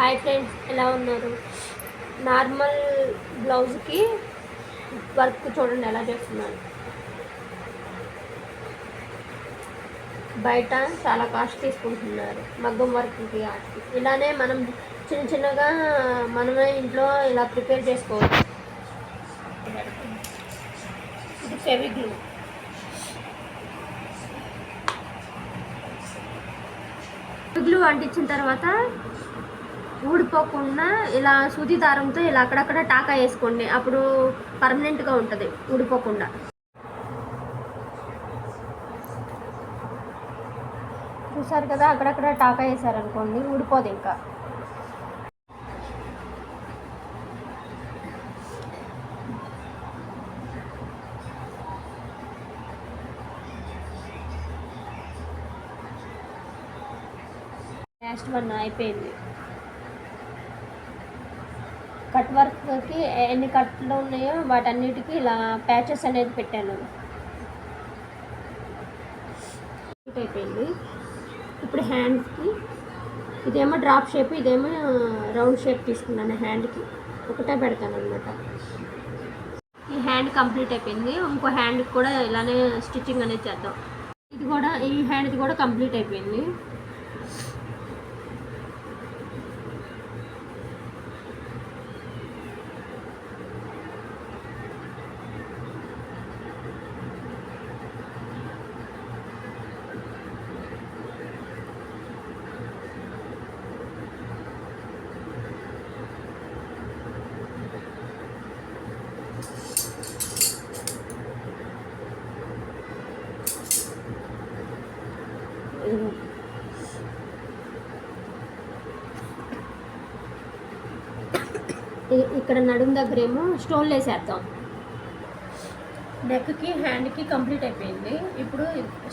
Hi friends, ఎలా ఉన్నారు? Normal బ్లౌజ్కి వర్క్ చూడండి ఎలా చేస్తున్నాను. బయట చాలా కాస్ట్ తీసుకుంటున్నారు మగ్గం వర్క్కి. ఇలానే మనం చిన్న చిన్నగా మనమే ఇంట్లో ఇలా ప్రిపేర్ చేసుకోవచ్చు. ఇది ఫెవిగ్లూ. ఫెవిగ్లూ అంటించిన తర్వాత ఊడిపోకుండా ఇలా సూది దారంతో ఇలా అక్కడక్కడ టాకా వేసుకోండి, అప్పుడు పర్మనెంట్గా ఉంటుంది ఊడిపోకుండా. చూసారు కదా, అక్కడక్కడ టాకా వేసారనుకోండి ఊడిపోదు ఇంకా. లాస్ట్ వన్ అయిపోయింది. కట్ వర్క్కి ఎన్ని కట్లు ఉన్నాయో వాటన్నిటికీ ఇలా ప్యాచెస్ అనేది పెట్టాను. అయిపోయింది. ఇప్పుడు హ్యాండ్స్కి ఇదేమో డ్రాప్ షేప్, ఇదేమో రౌండ్ షేప్ తీసుకున్నాను. హ్యాండ్కి ఒకటే పెడతాను అనమాట. ఈ హ్యాండ్ కంప్లీట్ అయిపోయింది. ఇంకో హ్యాండ్కి కూడా ఇలానే స్టిచ్చింగ్ అనేది చేద్దాం. ఇది కూడా, ఈ హ్యాండ్ది కూడా కంప్లీట్ అయిపోయింది. ఇక్కడ నడుము దగ్గర ఏమో స్టోన్లు వేసేద్దాం. నెక్కి హ్యాండ్కి కంప్లీట్ అయిపోయింది. ఇప్పుడు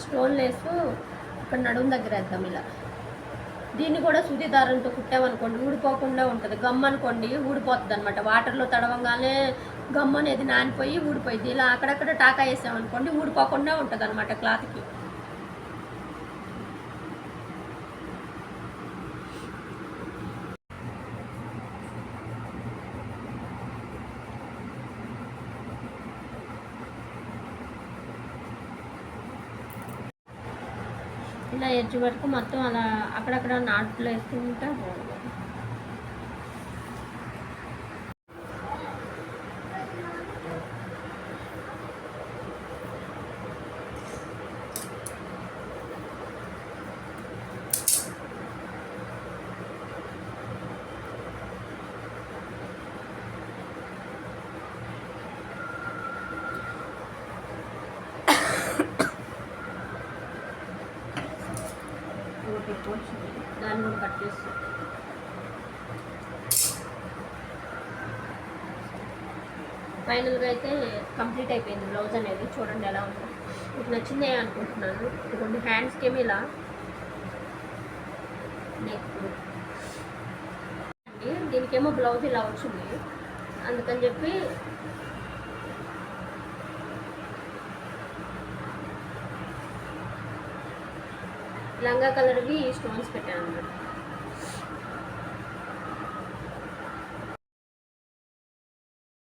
స్టోన్ లేసు ఇక్కడ నడుము దగ్గర వేద్దాం. ఇలా దీన్ని కూడా సూది దారంతో కుట్టామనుకోండి ఊడిపోకుండా ఉంటుంది. గమ్ అనుకోండి ఊడిపోతుంది అనమాట. వాటర్లో తడవంగానే గమ్ అనేది నానిపోయి ఊడిపోయింది. ఇలా అక్కడక్కడ టాకా వేసామనుకోండి ఊడిపోకుండా ఉంటుంది అనమాట క్లాత్కి. ఇలా ఎడ్జ్ వరకు మొత్తం అలా అక్కడక్కడ నాట్లు వేసుకుంటా దాన్ని కూడా కట్ చేస్తాం. ఫైనల్గా అయితే కంప్లీట్ అయిపోయింది బ్లౌజ్ అనేది. చూడండి ఎలా ఉందో. మీకు నచ్చిందే అనుకుంటున్నాను. ఇదిగోండి హ్యాండ్స్కి ఏమి ఇలా నెక్, దీనికేమో బ్లౌజ్ ఇలా వచ్చింది. అందుకని చెప్పి లంగా కలర్వి స్టోన్స్ పెట్టాను అన్నమాట.